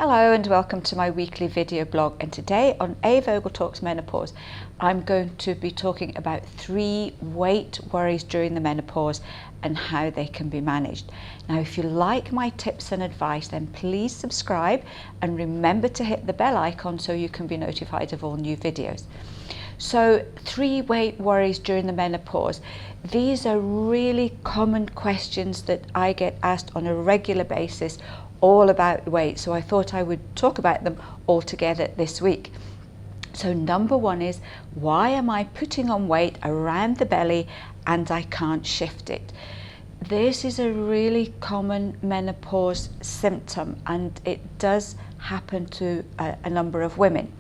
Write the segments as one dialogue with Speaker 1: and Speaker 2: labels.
Speaker 1: Hello and welcome to my weekly video blog, and today on A.Vogel Talks Menopause I'm going to be talking about 3 weight worries during the menopause and how they can be managed. Now if you like my tips and advice, then please subscribe and remember to hit the bell icon so you can be notified of all new videos. So 3 weight worries during the menopause. These are really common questions that I get asked on a regular basis, all about weight, so I thought I would talk about them all together this week. So number 1 is, why am I putting on weight around the belly and I can't shift it? This is a really common menopause symptom, and it does happen to a number of women.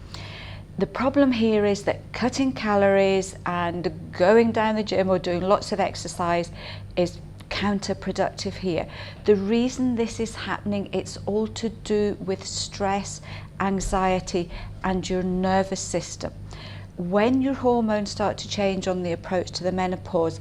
Speaker 1: The problem here is that cutting calories and going down the gym or doing lots of exercise is counterproductive here. The reason this is happening, it's all to do with stress, anxiety and your nervous system. When your hormones start to change on the approach to the menopause,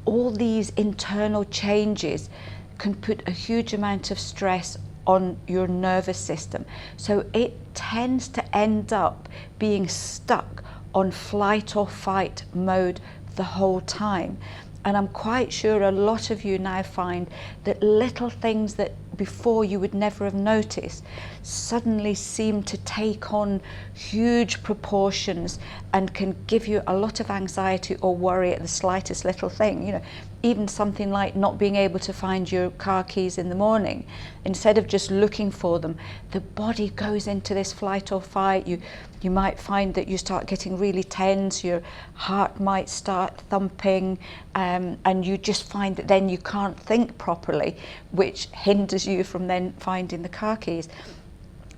Speaker 1: all these internal changes can put a huge amount of stress on your nervous system. So it tends to end up being stuck on flight or fight mode the whole time. And I'm quite sure a lot of you now find that little things that before you would never have noticed suddenly seem to take on huge proportions and can give you a lot of anxiety or worry at the slightest little thing. You know, even something like not being able to find your car keys in the morning. Instead of just looking for them, the body goes into this flight or fight. You might find that you start getting really tense, your heart might start thumping, and you just find that then you can't think properly, which hinders you from then finding the car keys.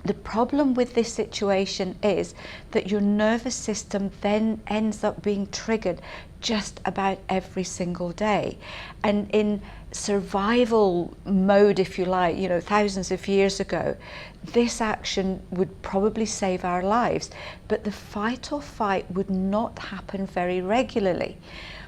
Speaker 1: The problem with this situation is that your nervous system then ends up being triggered just about every single day. And in survival mode, if you like, you know, thousands of years ago, this action would probably save our lives, but the fight or fight would not happen very regularly.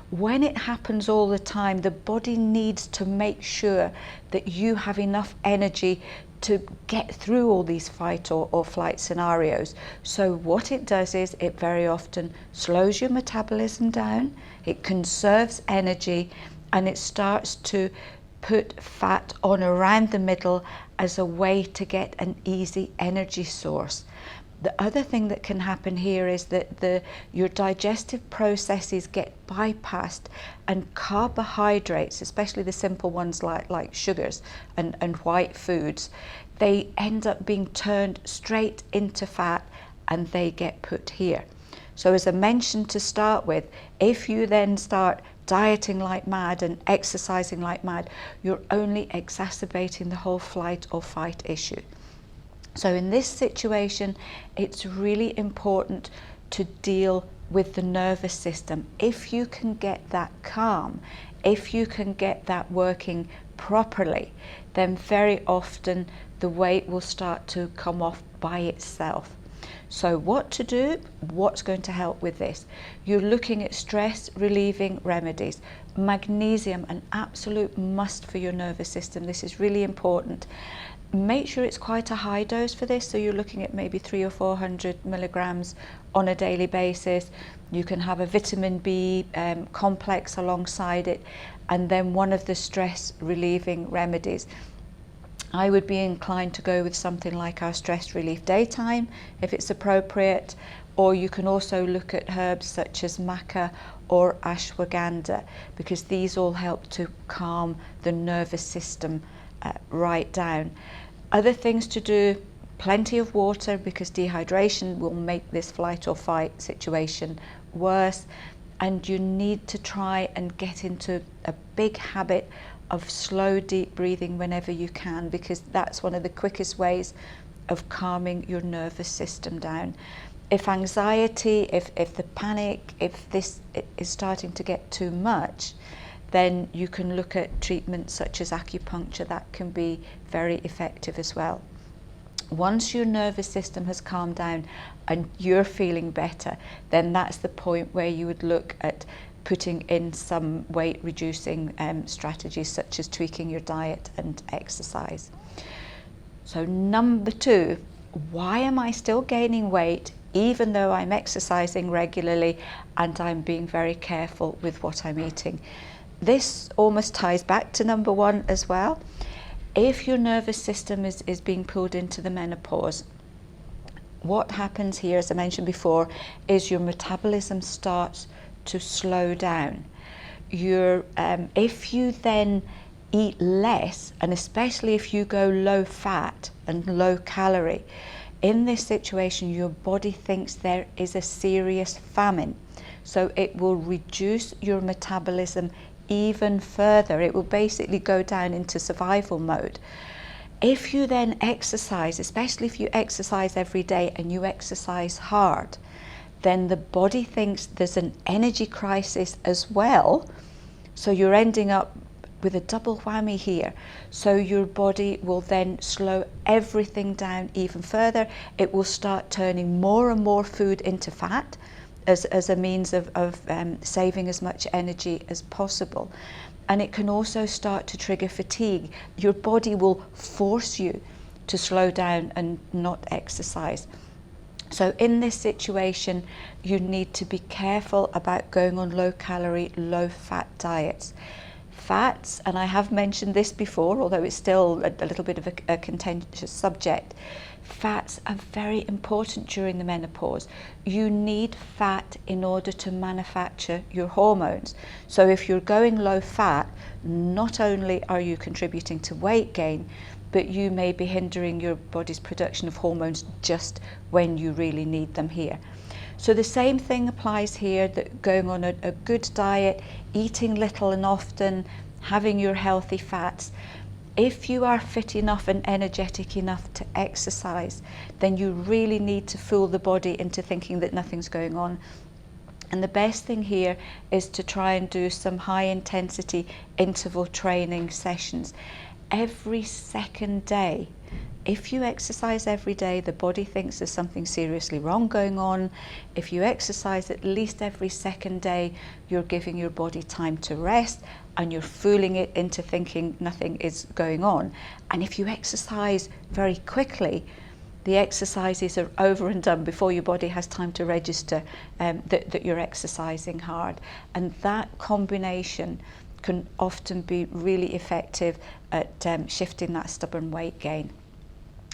Speaker 1: When it happens all the time, the body needs to make sure that you have enough energy to get through all these fight or flight scenarios. So what it does is it very often slows your metabolism down, it conserves energy, and it starts to put fat on around the middle as a way to get an easy energy source. The other thing that can happen here is that your digestive processes get bypassed, and carbohydrates, especially the simple ones like sugars and white foods, they end up being turned straight into fat and they get put here. So as I mentioned to start with, if you then start dieting like mad and exercising like mad, you're only exacerbating the whole flight or fight issue. So in this situation, it's really important to deal with the nervous system. If you can get that calm, if you can get that working properly, then very often the weight will start to come off by itself. So what to do? What's going to help with this? You're looking at stress relieving remedies. Magnesium, an absolute must for your nervous system. This is really important. Make sure it's quite a high dose for this, so you're looking at maybe 300 or 400 milligrams on a daily basis. You can have a vitamin B complex alongside it, and then one of the stress relieving remedies. I would be inclined to go with something like our stress relief daytime if it's appropriate, or you can also look at herbs such as maca or ashwagandha, because these all help to calm the nervous system right down. Other things to do: plenty of water, because dehydration will make this flight or fight situation worse, and you need to try and get into a big habit of slow deep breathing whenever you can, because that's one of the quickest ways of calming your nervous system down. If anxiety, if the panic, if this is starting to get too much, then you can look at treatments such as acupuncture. That can be very effective as well. Once your nervous system has calmed down and you're feeling better, then that's the point where you would look at putting in some weight reducing strategies such as tweaking your diet and exercise. So number 2 why am I still gaining weight even though I'm exercising regularly and I'm being very careful with what I'm eating? This almost ties back to number one as well. If your nervous system is being pulled into the menopause, what happens here, as I mentioned before, is your metabolism starts to slow down. If you then eat less, and especially if you go low fat and low calorie, in this situation your body thinks there is a serious famine, so it will reduce your metabolism even further. It will basically go down into survival mode. If you then exercise, especially if you exercise every day and you exercise hard, then the body thinks there's an energy crisis as well. So you're ending up with a double whammy here. So your body will then slow everything down even further. It will start turning more and more food into fat as a means of saving as much energy as possible. And it can also start to trigger fatigue. Your body will force you to slow down and not exercise. So in this situation, you need to be careful about going on low calorie, low fat diets. Fats, and I have mentioned this before, although it's still a little bit of a contentious subject, fats are very important during the menopause. You need fat in order to manufacture your hormones. So if you're going low fat, not only are you contributing to weight gain, but you may be hindering your body's production of hormones just when you really need them here. So the same thing applies here, that going on a good diet, eating little and often, having your healthy fats. If you are fit enough and energetic enough to exercise, then you really need to fool the body into thinking that nothing's going on. And the best thing here is to try and do some high intensity interval training sessions every second day. If you exercise every day, the body thinks there's something seriously wrong going on. If you exercise at least every second day, you're giving your body time to rest and you're fooling it into thinking nothing is going on. And if you exercise very quickly, the exercises are over and done before your body has time to register that you're exercising hard. And that combination can often be really effective at shifting that stubborn weight gain.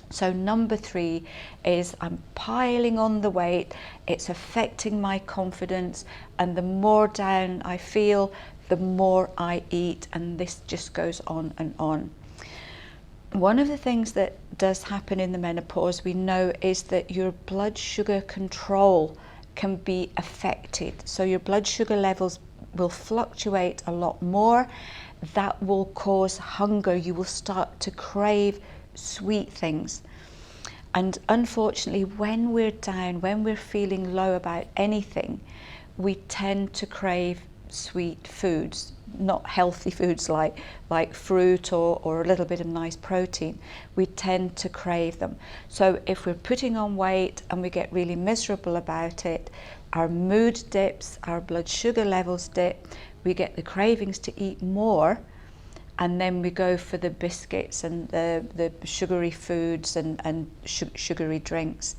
Speaker 1: So number 3 is I'm piling on the weight, it's affecting my confidence, and the more down I feel, the more I eat, and this just goes on and on. One of the things that does happen in the menopause, we know, is that your blood sugar control can be affected. So your blood sugar levels will fluctuate a lot more. That will cause hunger. You will start to crave sweet things. And unfortunately, when we're down, when we're feeling low about anything, we tend to crave sweet foods, not healthy foods like fruit or a little bit of nice protein. We tend to crave them. So if we're putting on weight and we get really miserable about it, our mood dips, our blood sugar levels dip, we get the cravings to eat more, and then we go for the biscuits and the sugary foods and sugary drinks,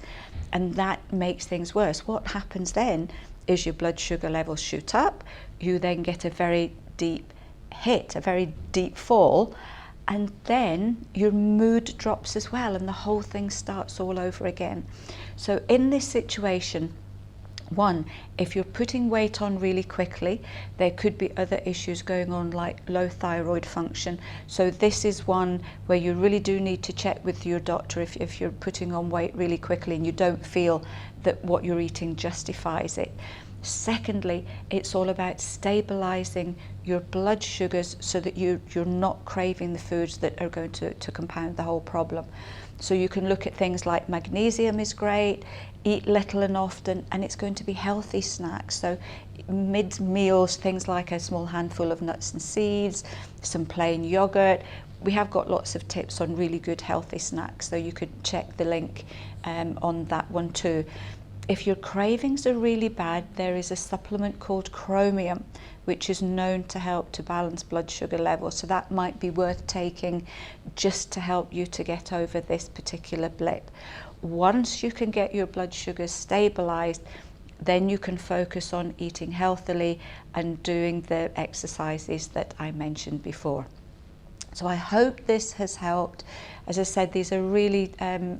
Speaker 1: and that makes things worse. What happens then is your blood sugar levels shoot up, you then get a very deep hit, a very deep fall, and then your mood drops as well, and the whole thing starts all over again. So in this situation, one, if you're putting weight on really quickly, there could be other issues going on like low thyroid function. So this is one where you really do need to check with your doctor if you're putting on weight really quickly and you don't feel that what you're eating justifies it. Secondly, it's all about stabilizing your blood sugars so that you're not craving the foods that are going to compound the whole problem. So you can look at things like magnesium is great, eat little and often, and it's going to be healthy snacks. So mid-meals, things like a small handful of nuts and seeds, some plain yogurt. We have got lots of tips on really good healthy snacks, so you could check the link on that one too. If your cravings are really bad, there is a supplement called chromium, which is known to help to balance blood sugar levels. So that might be worth taking just to help you to get over this particular blip. Once you can get your blood sugars stabilized, then you can focus on eating healthily and doing the exercises that I mentioned before. So I hope this has helped. As I said, these are really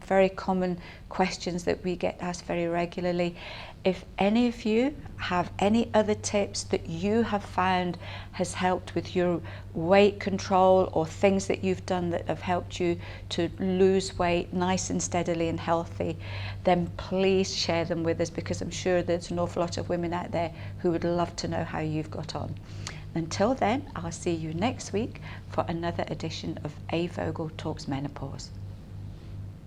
Speaker 1: very common questions that we get asked very regularly. If any of you have any other tips that you have found has helped with your weight control, or things that you've done that have helped you to lose weight nice and steadily and healthy, then please share them with us, because I'm sure there's an awful lot of women out there who would love to know how you've got on. Until then, I'll see you next week for another edition of A.Vogel Talks Menopause.